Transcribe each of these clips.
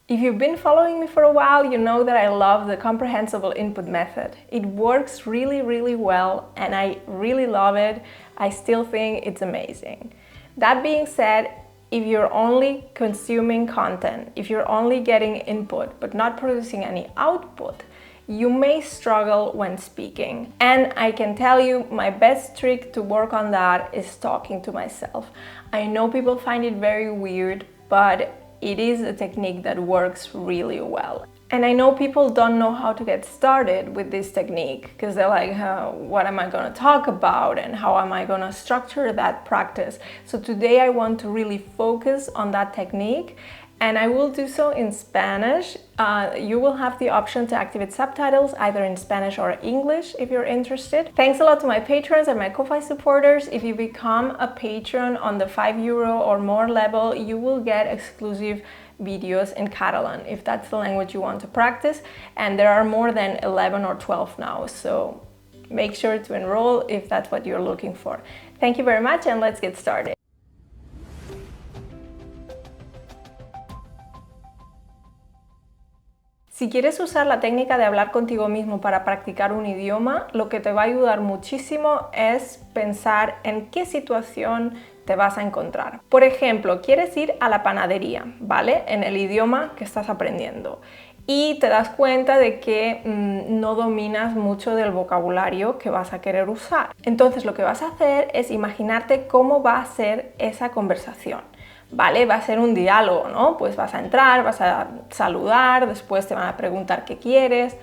If you've been following me for a while, you know that I love the comprehensible input method. It works really, really well and I really love it. I still think it's amazing. That being said, if you're only consuming content, if you're only getting input but not producing any output, you may struggle when speaking. And I can tell you my best trick to work on that is talking to myself. I know people find it very weird, but it is a technique that works really well. And I know people don't know how to get started with this technique because they're like, what am I going to talk about and how am I going to structure that practice? So today I want to really focus on that technique, and I will do so in Spanish. You will have the option to activate subtitles either in Spanish or English if you're interested. Thanks a lot to my patrons and my Ko-Fi supporters. If you become a patron on the €5 or more level, you will get exclusive videos in Catalan if that's the language you want to practice, and there are more than 11 or 12 now, so make sure to enroll if that's what you're looking for. Thank you very much and let's get started. Si quieres usar la técnica de hablar contigo mismo para practicar un idioma, lo que te va a ayudar muchísimo es pensar en qué situación te vas a encontrar. Por ejemplo, quieres ir a la panadería, ¿vale? En el idioma que estás aprendiendo. Y te das cuenta de que no dominas mucho del vocabulario que vas a querer usar. Entonces lo que vas a hacer es imaginarte cómo va a ser esa conversación. ¿Vale? Va a ser un diálogo, ¿no? Pues vas a entrar, vas a saludar, después te van a preguntar qué quieres,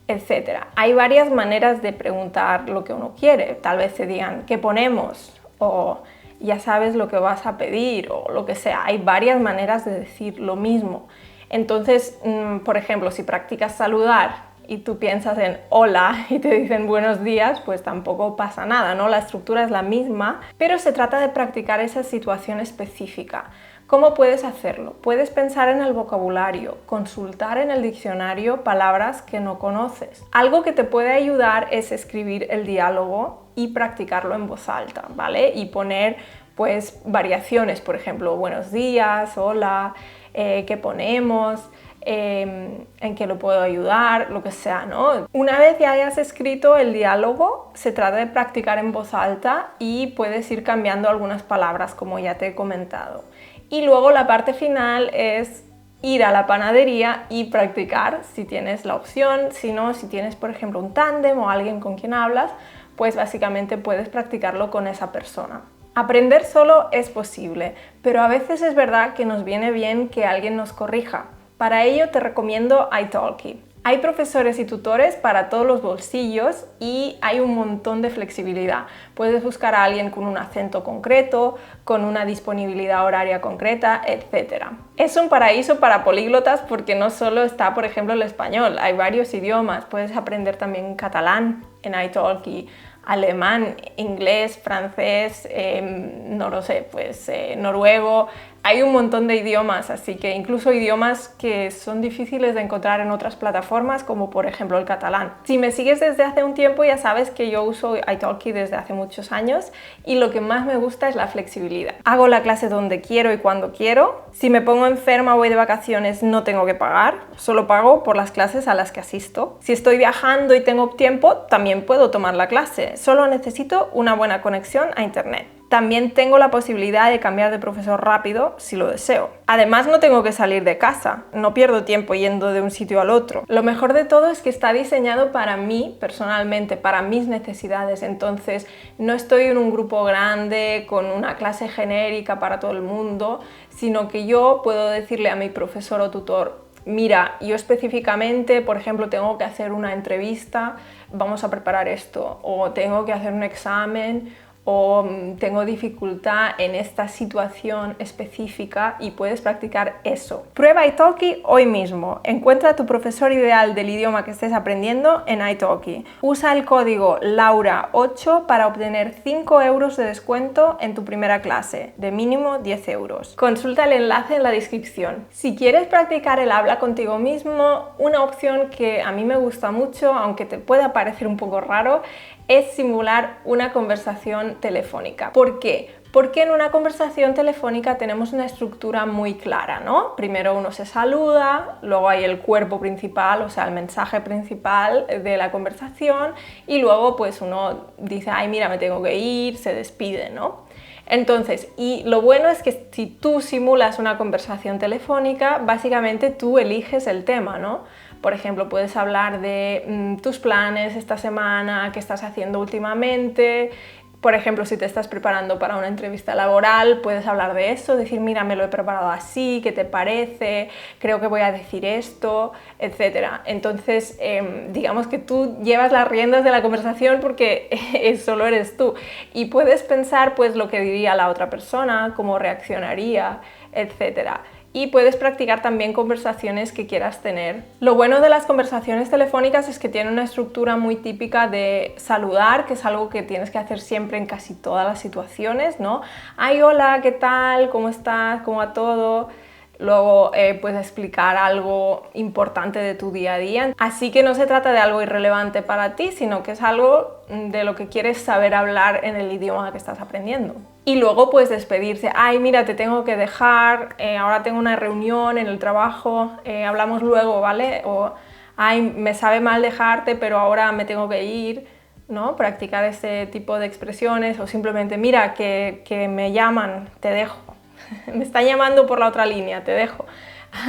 etc. Hay varias maneras de preguntar lo que uno quiere. Tal vez te digan, ¿qué ponemos? O ya sabes lo que vas a pedir, o lo que sea. Hay varias maneras de decir lo mismo. Entonces, por ejemplo, si practicas saludar y tú piensas en hola y te dicen buenos días, pues tampoco pasa nada, ¿no? La estructura es la misma, pero se trata de practicar esa situación específica. ¿Cómo puedes hacerlo? Puedes pensar en el vocabulario, consultar en el diccionario palabras que no conoces. Algo que te puede ayudar es escribir el diálogo y practicarlo en voz alta, ¿vale? Y poner pues variaciones, por ejemplo, buenos días, hola, ¿qué ponemos? En qué lo puedo ayudar, lo que sea, ¿no? Una vez ya hayas escrito el diálogo, se trata de practicar en voz alta y puedes ir cambiando algunas palabras, como ya te he comentado. Y luego la parte final es ir a la panadería y practicar si tienes la opción. Si no, si tienes, por ejemplo, un tándem o alguien con quien hablas, pues básicamente puedes practicarlo con esa persona. Aprender solo es posible, pero a veces es verdad que nos viene bien que alguien nos corrija. Para ello te recomiendo italki. Hay profesores y tutores para todos los bolsillos y hay un montón de flexibilidad. Puedes buscar a alguien con un acento concreto, con una disponibilidad horaria concreta, etc. Es un paraíso para políglotas porque no solo está, por ejemplo, el español, hay varios idiomas. Puedes aprender también catalán en italki, alemán, inglés, francés, no lo sé, pues noruego. Hay un montón de idiomas, así que incluso idiomas que son difíciles de encontrar en otras plataformas, como por ejemplo el catalán. Si me sigues desde hace un tiempo ya sabes que yo uso italki desde hace muchos años y lo que más me gusta es la flexibilidad. Hago la clase donde quiero y cuando quiero. Si me pongo enferma o voy de vacaciones no tengo que pagar, solo pago por las clases a las que asisto. Si estoy viajando y tengo tiempo, también puedo tomar la clase, solo necesito una buena conexión a internet. También tengo la posibilidad de cambiar de profesor rápido si lo deseo. Además, no tengo que salir de casa, no pierdo tiempo yendo de un sitio al otro. Lo mejor de todo es que está diseñado para mí personalmente, para mis necesidades. Entonces, no estoy en un grupo grande con una clase genérica para todo el mundo, sino que yo puedo decirle a mi profesor o tutor: mira, yo específicamente, por ejemplo, tengo que hacer una entrevista, vamos a preparar esto, o tengo que hacer un examen, o tengo dificultad en esta situación específica, y puedes practicar eso. Prueba italki hoy mismo. Encuentra a tu profesor ideal del idioma que estés aprendiendo en italki. Usa el código LAURA8 para obtener 5 euros de descuento en tu primera clase, de mínimo 10 euros. Consulta el enlace en la descripción. Si quieres practicar el habla contigo mismo, una opción que a mí me gusta mucho, aunque te pueda parecer un poco raro, es simular una conversación telefónica. ¿Por qué? Porque en una conversación telefónica tenemos una estructura muy clara, ¿no? Primero uno se saluda, luego hay el cuerpo principal, o sea, el mensaje principal de la conversación, y luego pues uno dice, ay, mira, me tengo que ir, se despide, ¿no? Entonces, y lo bueno es que si tú simulas una conversación telefónica, básicamente tú eliges el tema, ¿no? Por ejemplo, puedes hablar de tus planes esta semana, qué estás haciendo últimamente. Por ejemplo, si te estás preparando para una entrevista laboral, puedes hablar de eso, decir, mira, me lo he preparado así, ¿qué te parece? Creo que voy a decir esto, etc. Entonces, digamos que tú llevas las riendas de la conversación porque solo eres tú. Y puedes pensar pues lo que diría la otra persona, cómo reaccionaría, etc. Y puedes practicar también conversaciones que quieras tener. Lo bueno de las conversaciones telefónicas es que tienen una estructura muy típica de saludar, que es algo que tienes que hacer siempre en casi todas las situaciones, ¿no? Ay, hola, ¿qué tal? ¿Cómo estás? ¿Cómo va todo? Luego puedes explicar algo importante de tu día a día. Así que no se trata de algo irrelevante para ti, sino que es algo de lo que quieres saber hablar en el idioma que estás aprendiendo. Y luego pues despedirse, ay mira, te tengo que dejar, ahora tengo una reunión en el trabajo, hablamos luego, ¿vale? O ay, me sabe mal dejarte, pero ahora me tengo que ir, ¿no? Practicar este tipo de expresiones, o simplemente, mira, que me llaman, te dejo. Me están llamando por la otra línea, te dejo.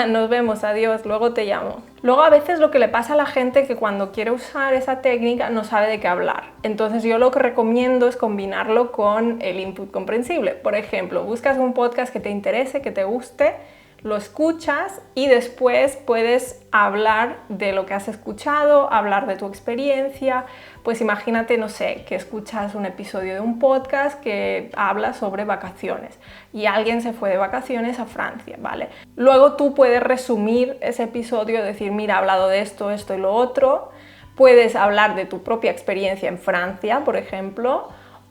Nos vemos, adiós, luego te llamo. Luego a veces lo que le pasa a la gente es que cuando quiere usar esa técnica no sabe de qué hablar. Entonces yo lo que recomiendo es combinarlo con el input comprensible. Por ejemplo, buscas un podcast que te interese, que te guste, lo escuchas y después puedes hablar de lo que has escuchado, hablar de tu experiencia. Pues imagínate, no sé, que escuchas un episodio de un podcast que habla sobre vacaciones y alguien se fue de vacaciones a Francia, ¿vale? Luego tú puedes resumir ese episodio, decir, mira, he hablado de esto, esto y lo otro. Puedes hablar de tu propia experiencia en Francia, por ejemplo,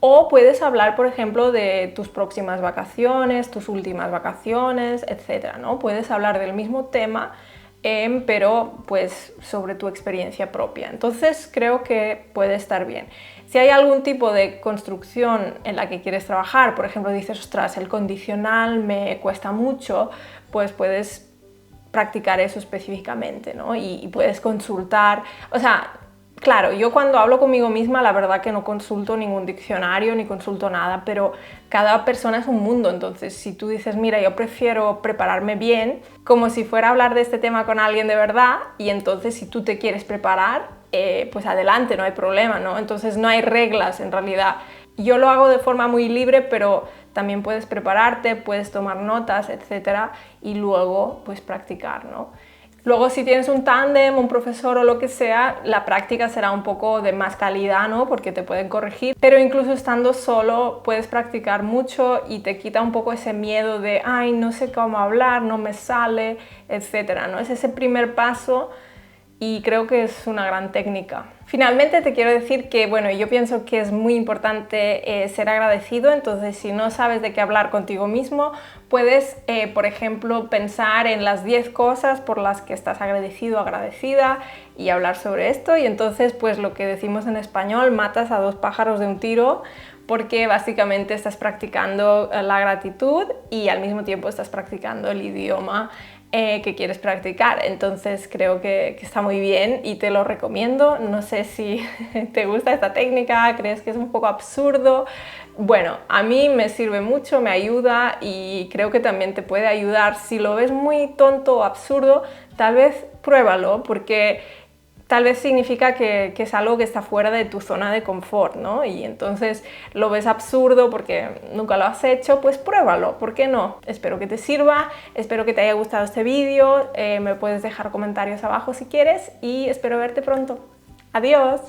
o puedes hablar, por ejemplo, de tus próximas vacaciones, tus últimas vacaciones, etc., ¿no? Puedes hablar del mismo tema, pero pues sobre tu experiencia propia. Entonces creo que puede estar bien. Si hay algún tipo de construcción en la que quieres trabajar, por ejemplo, dices, ostras, el condicional me cuesta mucho, pues puedes practicar eso específicamente, ¿no? Y puedes consultar, o sea, claro, yo cuando hablo conmigo misma, la verdad que no consulto ningún diccionario ni consulto nada, pero cada persona es un mundo, entonces si tú dices, mira, yo prefiero prepararme bien, como si fuera a hablar de este tema con alguien de verdad, y entonces si tú te quieres preparar, pues adelante, no hay problema, ¿no? Entonces no hay reglas en realidad. Yo lo hago de forma muy libre, pero también puedes prepararte, puedes tomar notas, etcétera, y luego pues practicar, ¿no? Luego, si tienes un tándem, un profesor o lo que sea, la práctica será un poco de más calidad, ¿no? Porque te pueden corregir, pero incluso estando solo puedes practicar mucho y te quita un poco ese miedo de, ay, no sé cómo hablar, no me sale, etcétera, ¿no? Es ese primer paso y creo que es una gran técnica. Finalmente te quiero decir que, bueno, yo pienso que es muy importante ser agradecido, entonces si no sabes de qué hablar contigo mismo, puedes, por ejemplo, pensar en las 10 cosas por las que estás agradecido o agradecida y hablar sobre esto, y entonces, pues lo que decimos en español, matas a 2 pájaros de un tiro, porque básicamente estás practicando la gratitud y al mismo tiempo estás practicando el idioma que quieres practicar. Entonces creo que está muy bien y te lo recomiendo. No sé si te gusta esta técnica, crees que es un poco absurdo. Bueno, a mí me sirve mucho, me ayuda y creo que también te puede ayudar. Si lo ves muy tonto o absurdo, tal vez pruébalo, porque tal vez significa que es algo que está fuera de tu zona de confort, ¿no? Y entonces lo ves absurdo porque nunca lo has hecho, pues pruébalo, ¿por qué no? Espero que te sirva, espero que te haya gustado este vídeo, me puedes dejar comentarios abajo si quieres y espero verte pronto. ¡Adiós!